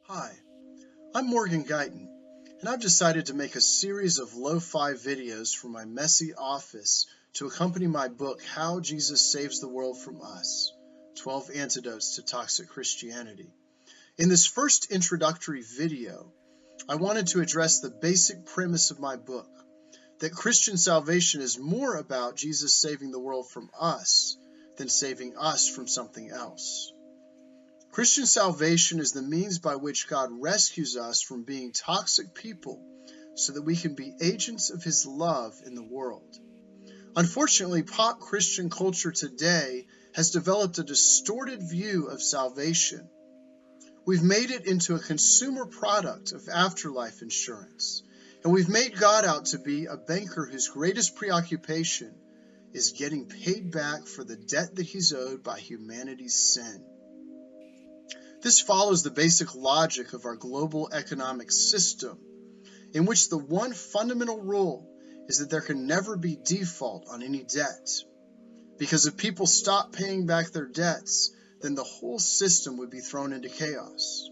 Hi, I'm Morgan Guyton, and I've decided to make a series of lo-fi videos from my messy office to accompany my book, How Jesus Saves the World from Us, 12 Antidotes to Toxic Christianity. In this first introductory video, I wanted to address the basic premise of my book, that Christian salvation is more about Jesus saving the world from us than saving us from something else. Christian salvation is the means by which God rescues us from being toxic people so that we can be agents of His love in the world. Unfortunately, pop Christian culture today has developed a distorted view of salvation. We've made it into a consumer product of afterlife insurance, and we've made God out to be a banker whose greatest preoccupation is getting paid back for the debt that He's owed by humanity's sin. This follows the basic logic of our global economic system, in which the one fundamental rule is that there can never be default on any debt. Because if people stop paying back their debts, then the whole system would be thrown into chaos.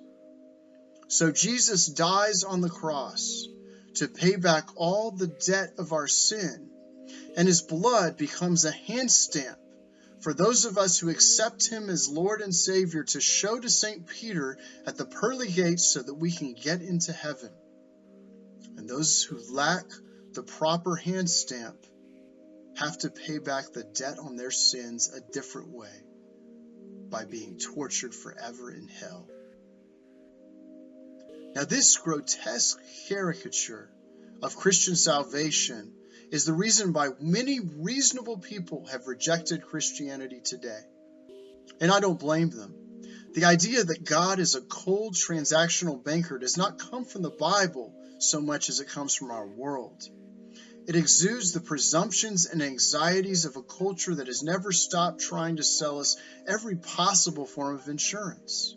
So Jesus dies on the cross to pay back all the debt of our sin, and His blood becomes a hand stamp for those of us who accept Him as Lord and Savior to show to St. Peter at the pearly gates so that we can get into heaven. And those who lack the proper hand stamp have to pay back the debt on their sins a different way, by being tortured forever in hell. Now, this grotesque caricature of Christian salvation is the reason why many reasonable people have rejected Christianity today. And I don't blame them. The idea that God is a cold transactional banker does not come from the Bible so much as it comes from our world. It exudes the presumptions and anxieties of a culture that has never stopped trying to sell us every possible form of insurance.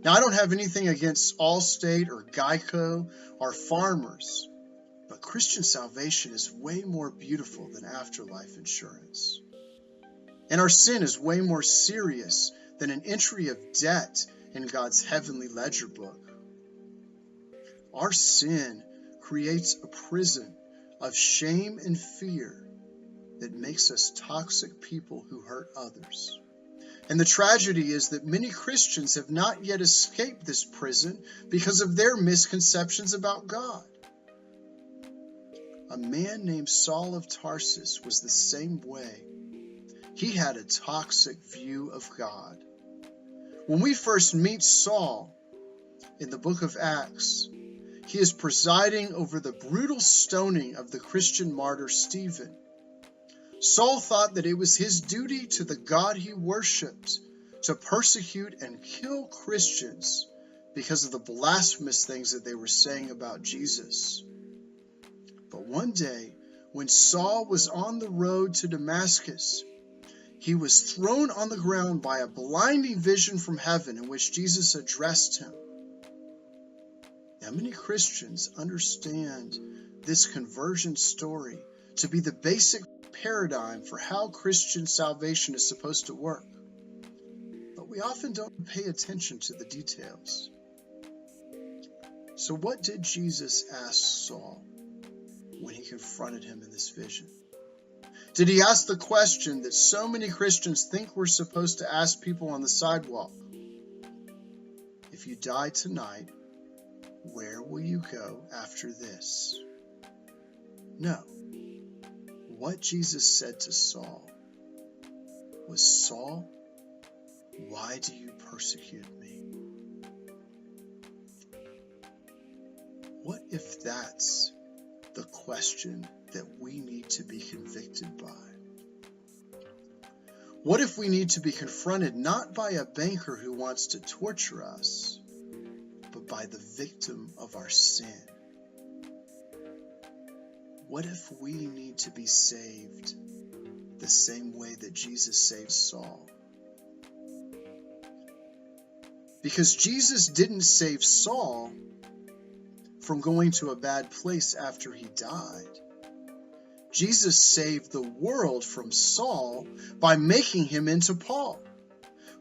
Now, I don't have anything against Allstate or Geico or farmers, but Christian salvation is way more beautiful than afterlife insurance. And our sin is way more serious than an entry of debt in God's heavenly ledger book. Our sin creates a prison of shame and fear that makes us toxic people who hurt others. And the tragedy is that many Christians have not yet escaped this prison because of their misconceptions about God. A man named Saul of Tarsus was the same way. He had a toxic view of God. When we first meet Saul in the book of Acts, he is presiding over the brutal stoning of the Christian martyr Stephen. Saul thought that it was his duty to the God he worshipped to persecute and kill Christians because of the blasphemous things that they were saying about Jesus. But one day, when Saul was on the road to Damascus, he was thrown on the ground by a blinding vision from heaven in which Jesus addressed him. Now, many Christians understand this conversion story to be the basic paradigm for how Christian salvation is supposed to work. But we often don't pay attention to the details. So what did Jesus ask Saul when he confronted him in this vision? Did he ask the question that so many Christians think we're supposed to ask people on the sidewalk? If you die tonight, where will you go after this? No. What Jesus said to Saul was, Saul, why do you persecute me? What if that's the question that we need to be convicted by? What if we need to be confronted not by a banker who wants to torture us, but by the victim of our sin? What if we need to be saved the same way that Jesus saved Saul? Because Jesus didn't save Saul from going to a bad place after he died. Jesus saved the world from Saul by making him into Paul,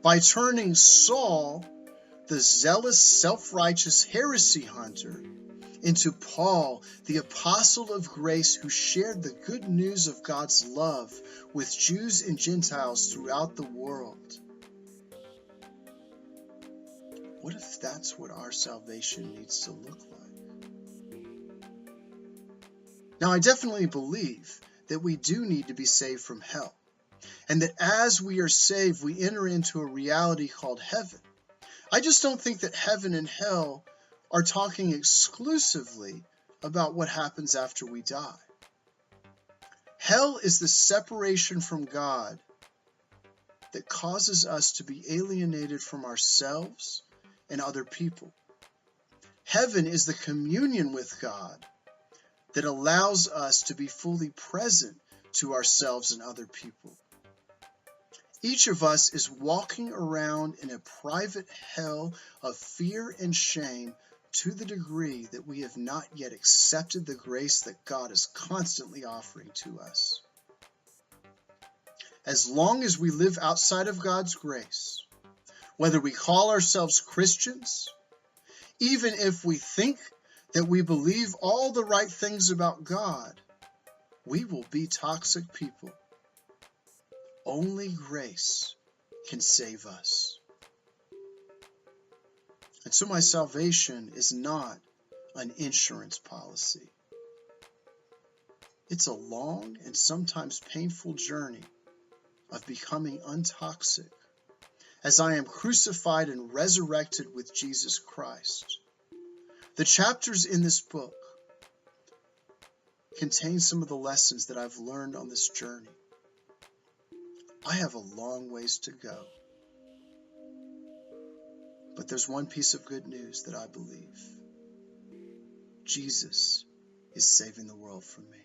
by turning Saul the zealous, self-righteous heresy hunter, into Paul, the apostle of grace who shared the good news of God's love with Jews and Gentiles throughout the world. What if that's what our salvation needs to look like? Now, I definitely believe that we do need to be saved from hell, and that as we are saved, we enter into a reality called heaven. I just don't think that heaven and hell are talking exclusively about what happens after we die. Hell is the separation from God that causes us to be alienated from ourselves and other people. Heaven is the communion with God that allows us to be fully present to ourselves and other people. Each of us is walking around in a private hell of fear and shame to the degree that we have not yet accepted the grace that God is constantly offering to us. As long as we live outside of God's grace, whether we call ourselves Christians, even if we think that we believe all the right things about God, we will be toxic people. Only grace can save us. And so my salvation is not an insurance policy. It's a long and sometimes painful journey of becoming untoxic as I am crucified and resurrected with Jesus Christ. The chapters in this book contain some of the lessons that I've learned on this journey. I have a long ways to go. But there's one piece of good news that I believe. Jesus is saving the world from me.